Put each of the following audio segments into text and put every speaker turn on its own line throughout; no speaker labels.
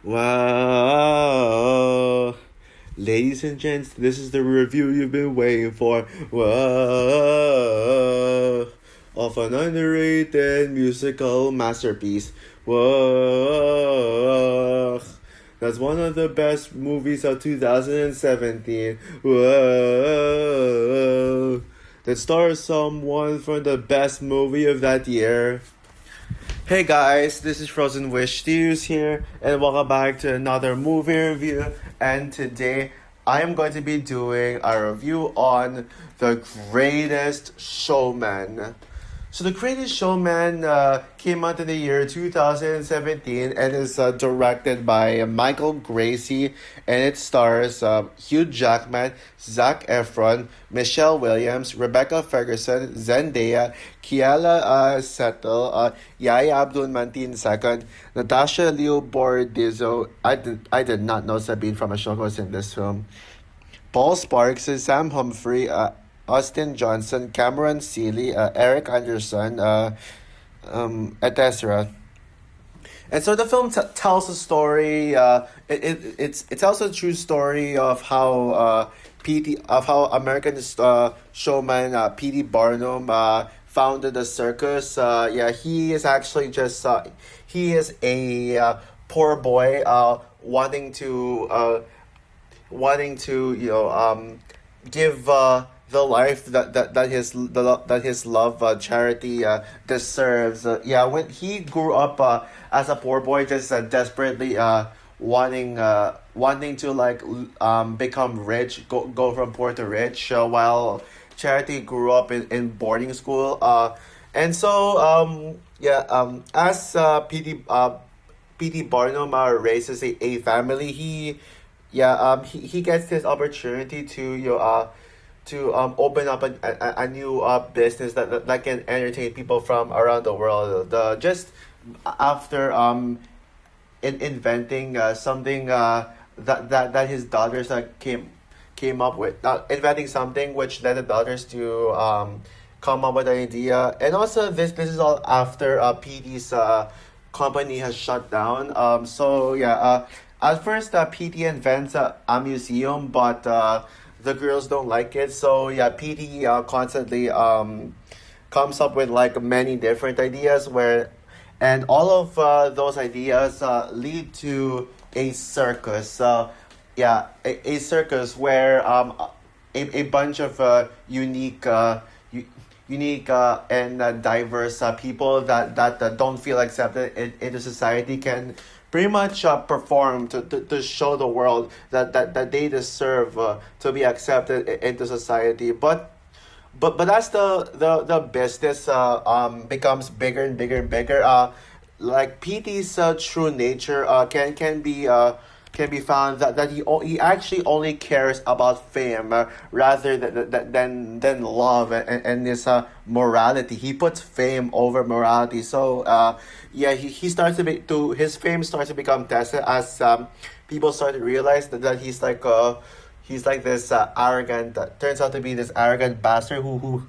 Wow. Ladies and gents, this is the review you've been waiting for. Whoa. Of an underrated musical masterpiece. Whoa. That's one of the best movies of 2017. Whoa. That stars someone from the best movie of that year. Hey guys, this is Frozen Wish Studios here, and welcome back to another movie review. And today I am going to be doing a review on The Greatest Showman. So, The Greatest Showman came out in the year 2017 and is directed by Michael Gracie, and it stars Hugh Jackman, Zac Efron, Michelle Williams, Rebecca Ferguson, Zendaya, Kiala Settle, Yaya Abdul-Mateen II, Natasha Liu Bordizzo. I did not know Sabine from a show was in this film. Paul Sparks, Sam Humphrey, Austin Johnson, Cameron Seeley, Eric Anderson, etc. And so the film tells a story. It tells a true story of how American showman P.T. Barnum founded the circus. He is actually just he is a poor boy wanting to give the life that his love charity deserves. When he grew up as a poor boy, just desperately wanting to become rich, go from poor to rich, while Charity grew up in boarding school. As P.T. Barnum raises a family, he gets this opportunity to open up a new business that can entertain people from around the world. Just after inventing something that his daughters came up with, inventing something which led the daughters to come up with an idea. And also this is all after PT's company has shut down. At first PT invents a museum, but the girls don't like it. So PT constantly comes up with like many different ideas and all of those ideas lead to a circus. A circus where a bunch of unique and diverse people that don't feel accepted into society can pretty much perform to show the world that they deserve to be accepted into society. But as the business becomes bigger and bigger, like PT's true nature can be found that he actually only cares about fame rather than love and his morality. He puts fame over morality. So he starts to his fame starts to become tested as people start to realize that he's like this arrogant turns out to be this arrogant bastard who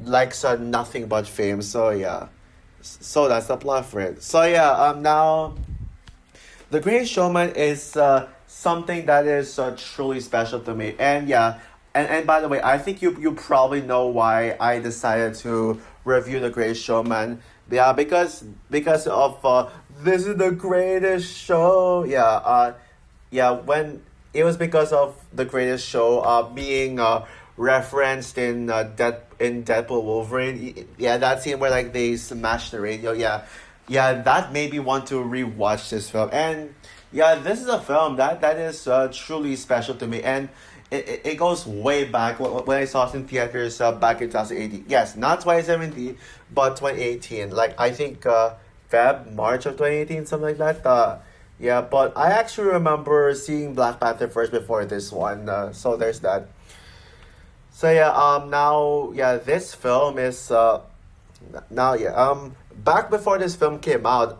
likes nothing but fame. So that's the plot for it. Now the Great Showman is something that is truly special to me. And by the way, I think you probably know why I decided to review The Great Showman. Because of this is the greatest show. When it was because of The Greatest Show being referenced in Deadpool Wolverine. That scene where like they smash the radio. That made me want to rewatch this film. And this is a film that is truly special to me. And it goes way back when I saw it in theaters back in 2018. Yes, not 2017, but 2018. Like, I think March of 2018, something like that. But I actually remember seeing Black Panther first before this one. So there's that. This film is back before this film came out,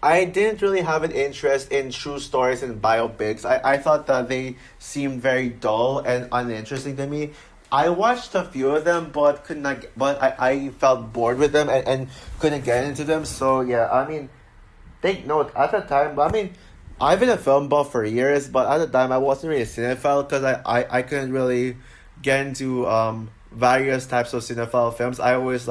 I didn't really have an interest in true stories and biopics. I thought that they seemed very dull and uninteresting to me. I watched a few of them, but could not. But I felt bored with them and couldn't get into them. So I mean, take note at the time. I mean, I've been a film buff for years, but at the time I wasn't really a cinephile because I couldn't really get into various types of cinephile films. I always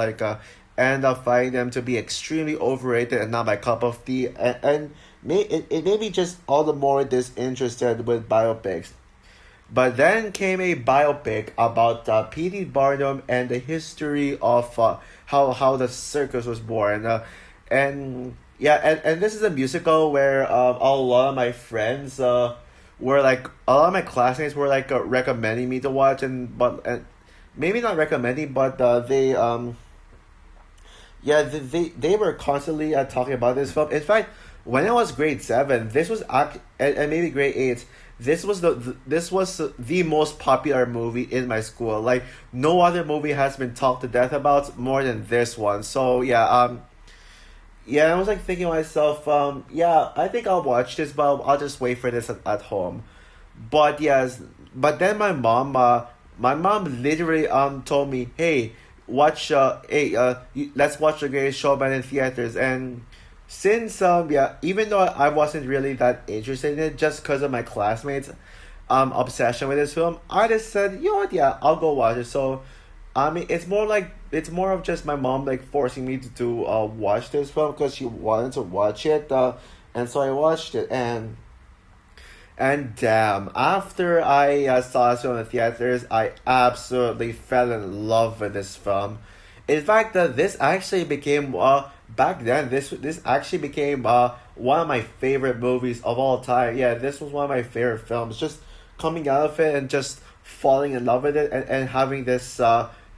end up finding them to be extremely overrated and not my cup of tea. It made me just all the more disinterested with biopics. But then came a biopic about P.T. Barnum and the history of how the circus was born. And yeah, and this is a musical where a lot of my friends were like, a lot of my classmates were like recommending me to watch, and maybe not recommending, but they were constantly talking about this film. In fact, when I was grade seven, and maybe grade eight, this was the most popular movie in my school. Like no other movie has been talked to death about more than this one. So yeah, I was like thinking to myself, yeah, I think I'll watch this, but I'll just wait for this at home. But yes, but then my mom literally told me, hey, let's watch The Greatest Showman in theaters. And since even though I wasn't really that interested in it, just because of my classmates' obsession with this film, I just said, you know what, yeah, I'll go watch it. So I mean, it's more of just my mom like forcing me to watch this film because she wanted to watch it, and so I watched it. And damn, after I saw this film in the theaters, I absolutely fell in love with this film. In fact, this actually became back then. This actually became one of my favorite movies of all time. Yeah, this was one of my favorite films. Just coming out of it and just falling in love with it, and having this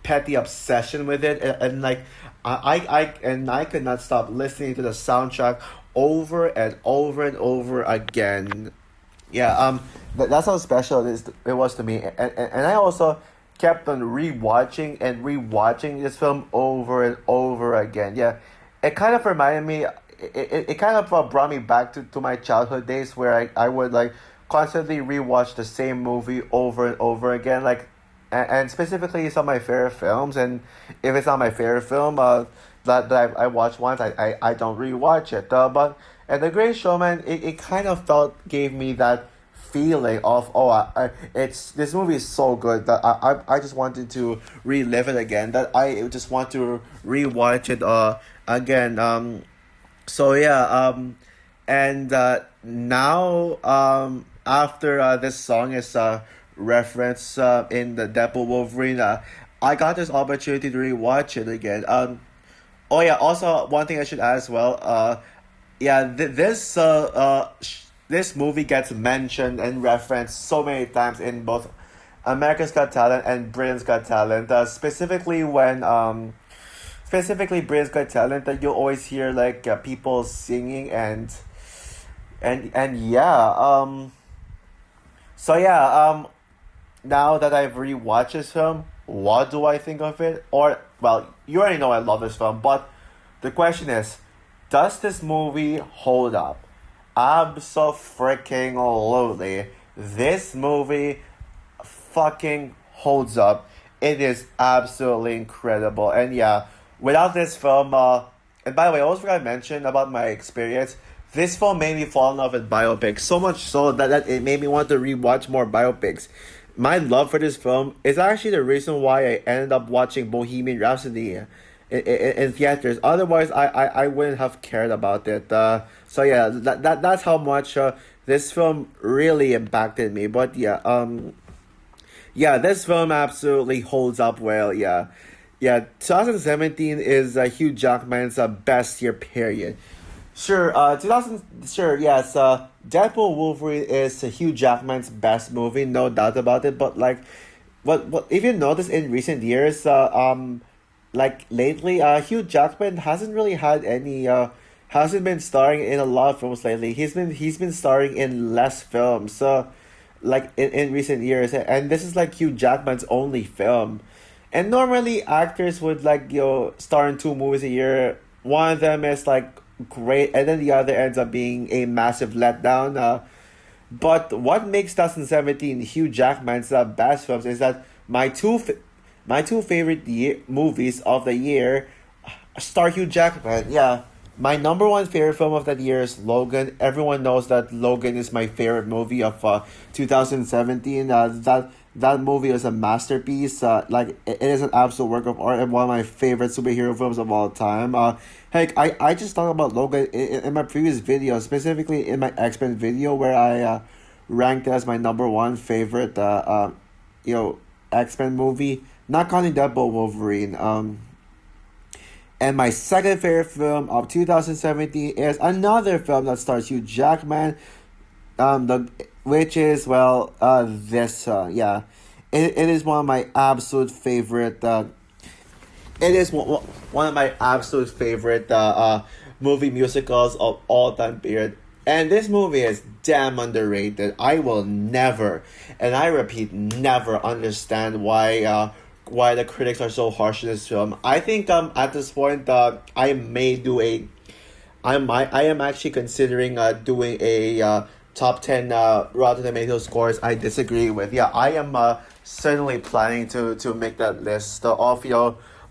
petty obsession with it, and like I could not stop listening to the soundtrack over and over and over again. Yeah, that's how special it was to me, and I also kept on rewatching and rewatching this film over and over again. Yeah, it kind of reminded me, it kind of brought me back to my childhood days where I would like constantly rewatch the same movie over and over again, like, and specifically some of my favorite films. And if it's not my favorite film, that I watch once, I don't rewatch it. But and The Great Showman, it kind of gave me that feeling of, oh, it's this movie is so good that I just wanted to relive it again, that I just want to rewatch it again. So yeah, and now after this song is referenced in the Deadpool Wolverine, I got this opportunity to rewatch it again. Oh yeah, also one thing I should add as well. Yeah, this movie gets mentioned and referenced so many times in both America's Got Talent and Britain's Got Talent. Specifically Britain's Got Talent, that you'll always hear like people singing and yeah. So yeah. Now that I've rewatched this film, what do I think of it? Or, well, you already know I love this film, but the question is, does this movie hold up? Abso-freaking-lutely. This movie fucking holds up. It is absolutely incredible. And yeah, without this film, and by the way, I also forgot to mention about my experience. This film made me fall in love with biopics, so much so that it made me want to rewatch more biopics. My love for this film is actually the reason why I ended up watching Bohemian Rhapsody in theaters. Otherwise, I wouldn't have cared about it. So yeah, that's how much this film really impacted me. But yeah, this film absolutely holds up well. Yeah, 2017 is Hugh Jackman's best year period. Sure, 2000, sure, yes, Deadpool Wolverine is Hugh Jackman's best movie, no doubt about it, but like, what if you notice in recent years, like lately, Hugh Jackman hasn't really had hasn't been starring in a lot of films lately. He's been starring in less films, like in recent years, and this is like Hugh Jackman's only film. And normally actors would like, star in two movies a year. One of them is like great, and then the other ends up being a massive letdown. But what makes 2017 Hugh Jackman's best films is that my two favorite movies of the year star Hugh Jackman. Yeah, my number one favorite film of that year is Logan. Everyone knows that Logan is my favorite movie of 2017. That movie is a masterpiece. It is an absolute work of art and one of my favorite superhero films of all time. Heck, I just talked about Logan in my previous video, specifically in my X-Men video, where I ranked it as my number one favorite you know X-Men movie, not counting Deadpool Wolverine. And my second favorite film of 2017 is another film that stars Hugh Jackman, the which is this yeah, it is one of my absolute favorite. It is one of my absolute favorite movie musicals of all time period. And this movie is damn underrated. I will never, and I repeat, never understand why the critics are so harsh in this film. I think at this point I may do I am actually considering doing a top 10 Rotten Tomatoes scores I disagree with. Yeah, I am certainly planning to make that list of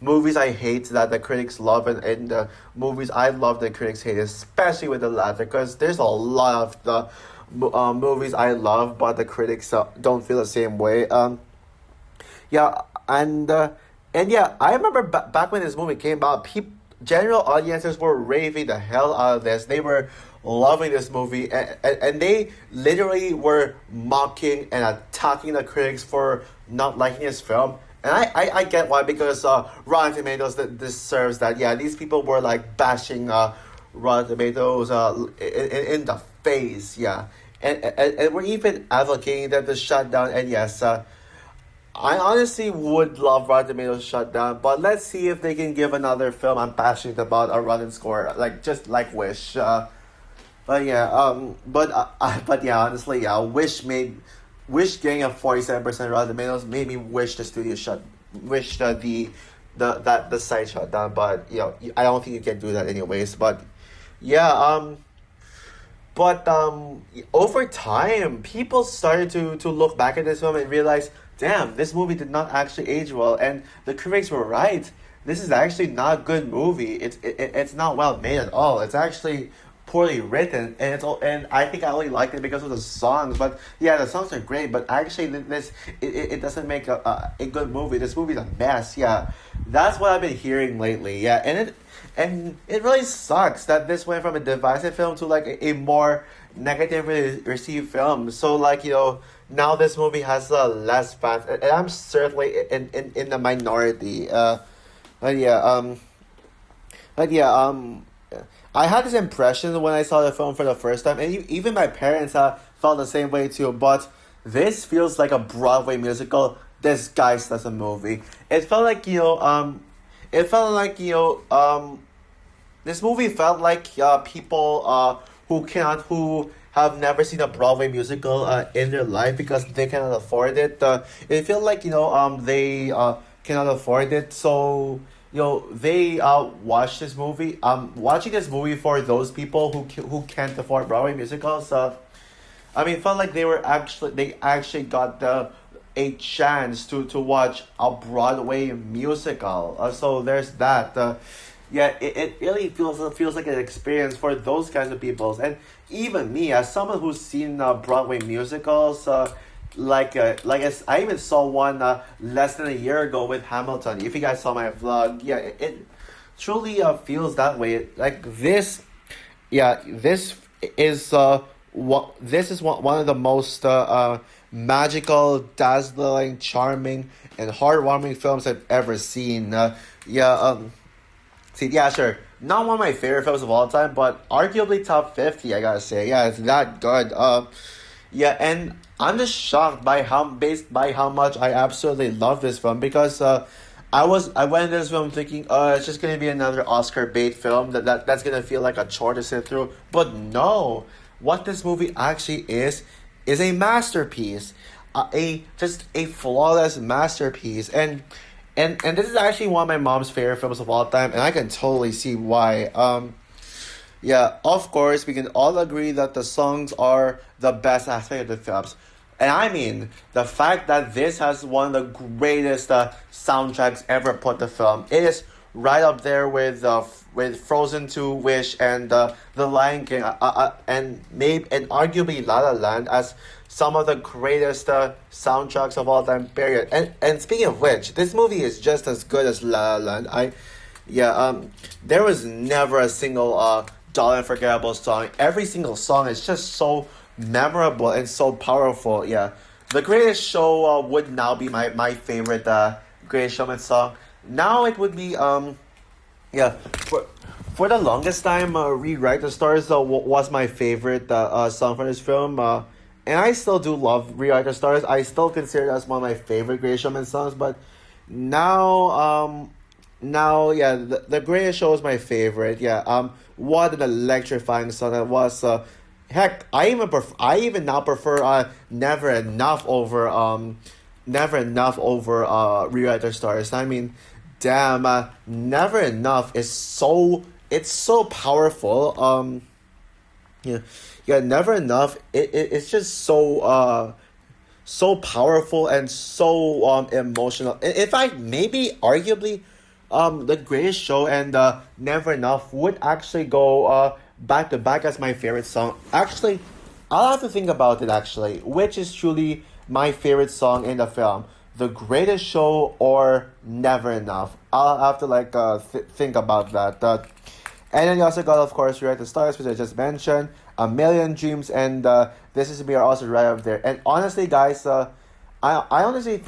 movies I hate that the critics love, and movies I love that critics hate, especially with the latter, because there's a lot of the movies I love but the critics don't feel the same way. Yeah, and yeah, I remember back when this movie came out, general audiences were raving the hell out of this. They were loving this movie, and they literally were mocking and attacking the critics for not liking this film. And I get why, because Rotten Tomatoes deserves that. Yeah, these people were like bashing Rotten Tomatoes in the face. Yeah, and we're even advocating them to shut down. And yes, I honestly would love Rotten Tomatoes shut down, but let's see if they can give another film I'm passionate about a Rotten score, like just like Wish. But yeah, but yeah, honestly, yeah, Wish getting a 47% Rotten Tomatoes made me wish the studio wish the site shut down. But I don't think you can do that anyways. But yeah, over time, people started to look back at this film and realize, damn, this movie did not actually age well, and the critics were right. This is actually not a good movie. It's not well made at all. It's actually poorly written, and I think I only liked it because of the songs. But yeah, the songs are great, but actually it doesn't make a good movie. This movie's a mess. Yeah, that's what I've been hearing lately. Yeah, and it really sucks that this went from a divisive film to like a more negatively received film. So like now this movie has less fans, and I'm certainly in the minority. But yeah, I had this impression when I saw the film for the first time, and even my parents felt the same way too. But this feels like a Broadway musical disguised as a movie. It felt like this movie felt like people who have never seen a Broadway musical in their life because they cannot afford it. It felt like they cannot afford it, so they watch this movie. Watching this movie for those people who can't afford Broadway musicals. I mean, it felt like they actually got a chance to watch a Broadway musical. So there's that. Yeah, it really feels like an experience for those kinds of people, and even me as someone who's seen Broadway musicals. I even saw one less than a year ago with Hamilton. If you guys saw my vlog, yeah, it truly feels that way. Like this, yeah, this is one of the most magical, dazzling, charming, and heartwarming films I've ever seen. Sure, not one of my favorite films of all time, but arguably top 50. I gotta say, yeah, it's that good. Yeah, and I'm just shocked by how much I absolutely love this film, because I went into this film thinking, it's just gonna be another Oscar bait film that's gonna feel like a chore to sit through. But no, what this movie actually is a masterpiece, just a flawless masterpiece, and this is actually one of my mom's favorite films of all time, and I can totally see why. Yeah, of course, we can all agree that the songs are the best aspect of the films. And I mean, the fact that this has one of the greatest soundtracks ever put to film. It is right up there with Frozen 2, Wish, and The Lion King, and maybe and arguably La La Land as some of the greatest soundtracks of all time. Period. And speaking of which, this movie is just as good as La La Land. Yeah, there was never a single dull and forgettable song. Every single song is just so memorable and so powerful. Yeah, the Greatest Show would now be my favorite Greatest Showman song. Now it would be yeah, for the longest time, Rewrite the Stars was my favorite song for this film. And I still do love Rewrite the Stars. I still consider it as one of my favorite Greatest Showman songs. But now, now, yeah, the Greatest Show is my favorite. Yeah, what an electrifying song that was. Heck, I even now prefer Never Enough over Rewrite the Stars. I mean, damn, Never Enough is it's so powerful. Yeah, yeah, Never Enough. It's just so powerful and so emotional. In fact, maybe arguably, the Greatest Show and Never Enough would actually go back to back as my favorite song. Actually, I'll have to think about it. Actually, which is truly my favorite song in the film, The Greatest Show or Never Enough. I'll have to think about that. And then you also got, of course, Rewrite the Stars, which I just mentioned, A Million Dreams, and This Is Me are also right up there. And honestly, guys, I honestly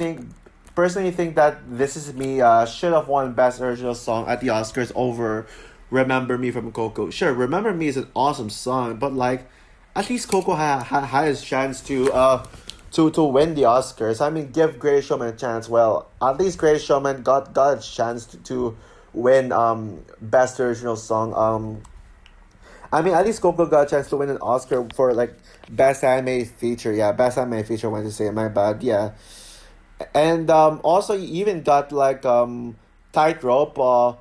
personally think that This Is Me should have won Best Original Song at the Oscars over Remember Me from Coco. Sure, Remember Me is an awesome song, but at least Coco had his chance to win the Oscars. I mean, give Greatest Showman a chance. Well, at least Greatest Showman got a chance to win Best Original Song. I mean, at least Coco got a chance to win an Oscar for Best Animated Feature. Yeah, Best Animated Feature. I wanted to say, my bad. Yeah, and also you even got Tightrope.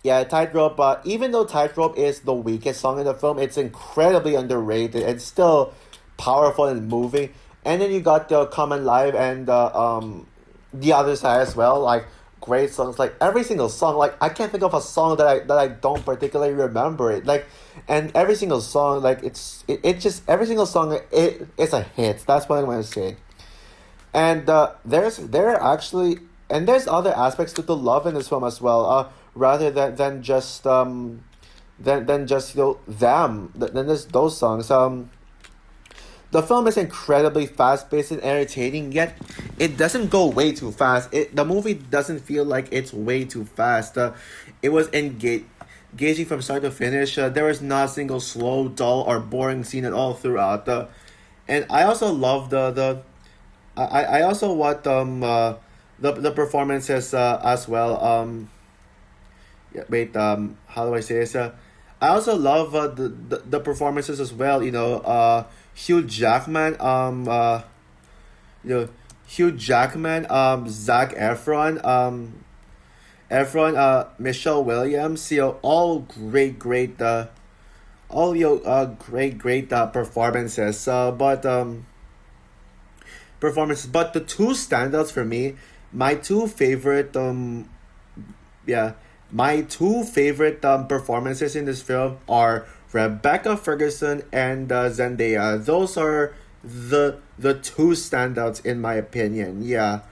Yeah, Tightrope. Even though Tightrope is the weakest song in the film, it's incredibly underrated and still powerful and moving. And then you got the Common Live and the other side as well. Great songs. Every single song. I can't think of a song that I don't particularly remember it. And every single song. It just every single song. It's a hit. That's what I'm gonna say. And there's other aspects to the love in this film as well. Rather than just than just than just those songs. The film is incredibly fast-paced and entertaining, yet it doesn't go way too fast. The movie doesn't feel like it's way too fast. It was engaging from start to finish. There was not a single slow, dull, or boring scene at all throughout. And I also love I also want the performances as well. Yeah, wait, how do I say this? I also love the performances as well. Hugh Jackman, Hugh Jackman, Zac Efron, Michelle Williams, all great, great performances. But the two standouts for me, my two favorite, my two favorite performances in this film are Rebecca Ferguson and Zendaya. Those are the two standouts in my opinion. Yeah.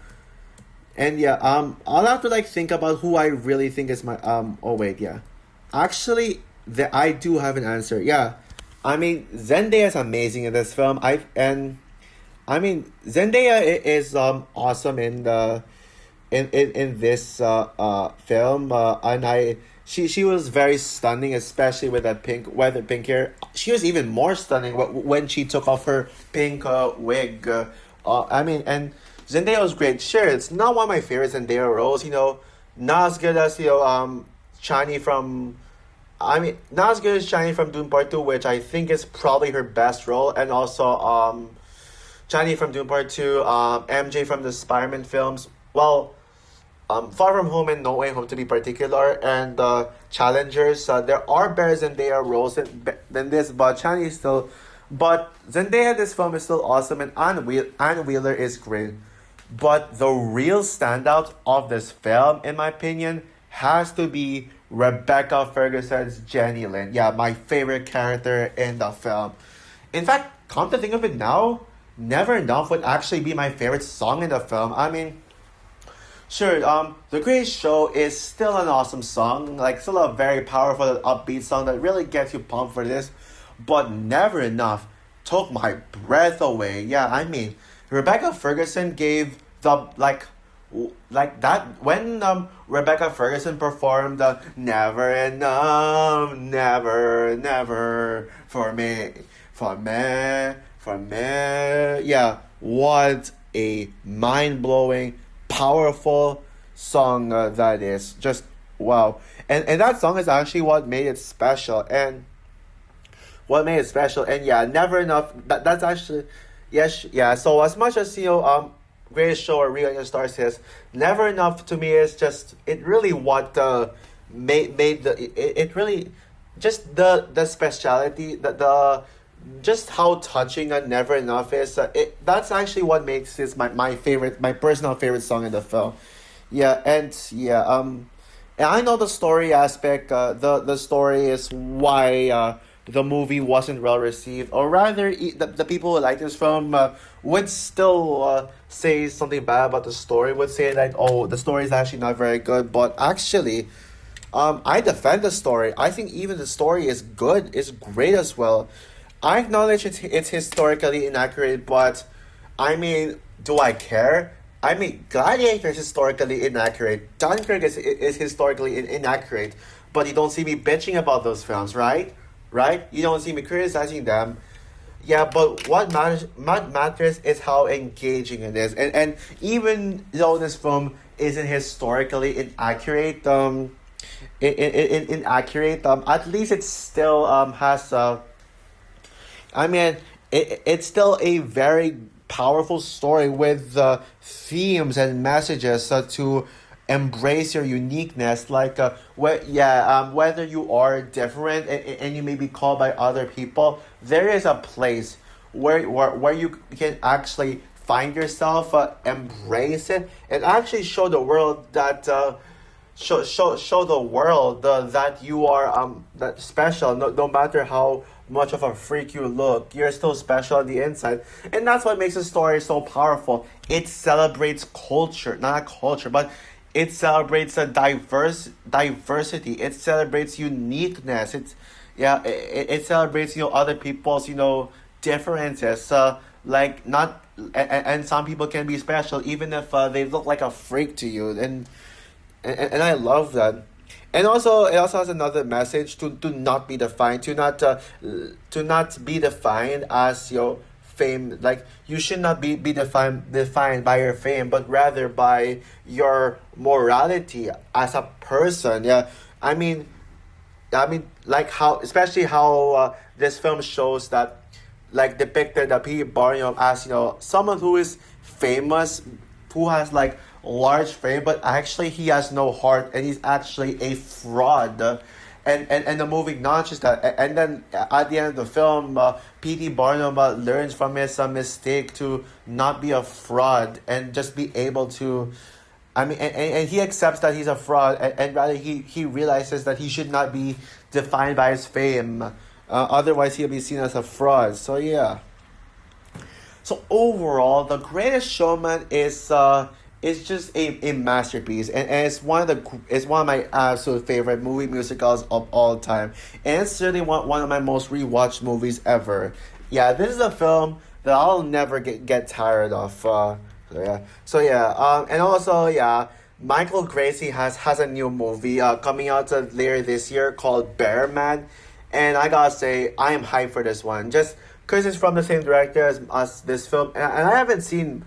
And yeah, I'll have to think about who I really think is my oh wait, yeah. Actually, I do have an answer. Yeah. I mean, Zendaya is amazing in this film. Zendaya is awesome in this film, and she was very stunning, especially with that pink hair. She was even more stunning when she took off her pink wig. And Zendaya was great. Sure, it's not one of my favorite Zendaya roles. Not as good as Chani from. Not as good as Chani from Dune Part 2, which I think is probably her best role, and also Chani from Dune Part 2, MJ from the Spider-Man films. Well, Far From Home and No Way Home to be particular, and Challengers. There are better Zendaya roles than this, but Chani is still. But Zendaya in this film is still awesome, and Anne Wheeler is great. But the real standout of this film, in my opinion, has to be Rebecca Ferguson's Jenny Lynn. Yeah, my favorite character in the film. In fact, come to think of it now, Never Enough would actually be my favorite song in the film. I mean, sure, The Great Show is still an awesome song, like still a very powerful, upbeat song that really gets you pumped for this. But Never Enough took my breath away. Yeah, I mean, Rebecca Ferguson gave the like that when Rebecca Ferguson performed the Never Enough, Never, Never for me. Yeah, what a mind blowing, powerful song that is. Just wow. And that song is actually what made it special. And what made it special. And yeah, Never Enough. That's actually yes, yeah. So as much as Greatest Show or Real Young Star says, Never Enough to me is just it really what made the it really just the speciality the just how touching a Never Enough is. That's actually what makes this my favorite, my personal favorite song in the film. Yeah, and yeah, and I know the story aspect. The story is why the movie wasn't well received, or rather, the people who like this film would still say something bad about the story. Would say that oh, the story is actually not very good. But actually, I defend the story. I think even the story is good, is great as well. I acknowledge it's historically inaccurate, but I mean, do I care? I mean, Gladiator is historically inaccurate. Dunkirk is historically inaccurate, but you don't see me bitching about those films, right? Right? You don't see me criticizing them. Yeah, but what matters is how engaging it is, and even though this film isn't historically inaccurate, inaccurate, at least it still has I mean, it's still a very powerful story with themes and messages to embrace your uniqueness. Like, whether you are different and you may be called by other people, there is a place where you can actually find yourself, embrace it, and actually show the world that. Show the world that you are that special, no matter how much of a freak you look, you're still special on the inside. And that's what makes the story so powerful. It celebrates culture, not culture, but it celebrates a diversity. It celebrates uniqueness. It celebrates other people's differences. Like not and some people can be special even if they look like a freak to you. And I love that. And also, it also has another message to not be defined, to not be defined as your fame. Like you should not be defined by your fame, but rather by your morality as a person. Yeah, I mean, like how, especially how this film shows that, like depicted that P. Barnum as someone who is famous, who has like large fame, but actually he has no heart and he's actually a fraud. And the movie acknowledges that. And then at the end of the film, P.T. Barnum learns from his mistake to not be a fraud and just be able to. I mean, and he accepts that he's a fraud, and rather he realizes that he should not be defined by his fame. Otherwise, he'll be seen as a fraud. So, yeah. So, overall, The Greatest Showman is just a masterpiece, and it's one of my absolute favorite movie musicals of all time, and it's certainly one of my most rewatched movies ever. Yeah, this is a film that I'll never get tired of. And also Michael Gracie has a new movie coming out later this year called Bear Man, and I gotta say I am hyped for this one just because it's from the same director as this film, and I haven't seen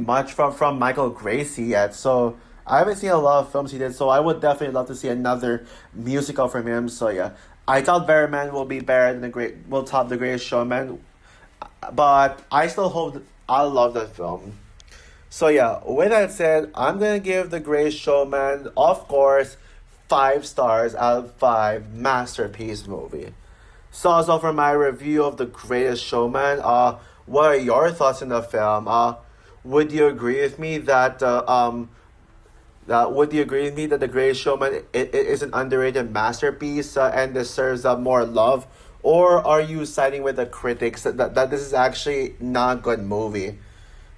much from Michael Gracie yet, so I haven't seen a lot of films he did, so I would definitely love to see another musical from him. So yeah, I thought Bear Man will be better than will top The Greatest Showman, but I still hope that I love that film. So yeah, with that said, I'm gonna give The Greatest Showman, of course, 5 stars out of 5, masterpiece movie. So also for my review of The Greatest Showman, what are your thoughts on the film? Would you agree with me that Would you agree with me that The Greatest Showman is an underrated masterpiece and deserves more love? Or are you siding with the critics that this is actually not a good movie?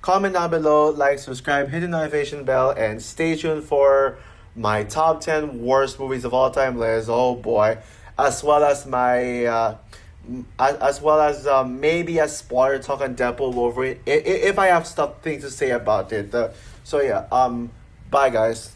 Comment down below, like, subscribe, hit the notification bell, and stay tuned for my top 10 worst movies of all time list. Oh boy. As well as my. As well as maybe a spoiler talk on Deadpool Wolverine if I have stuff things to say about it. So yeah, bye guys.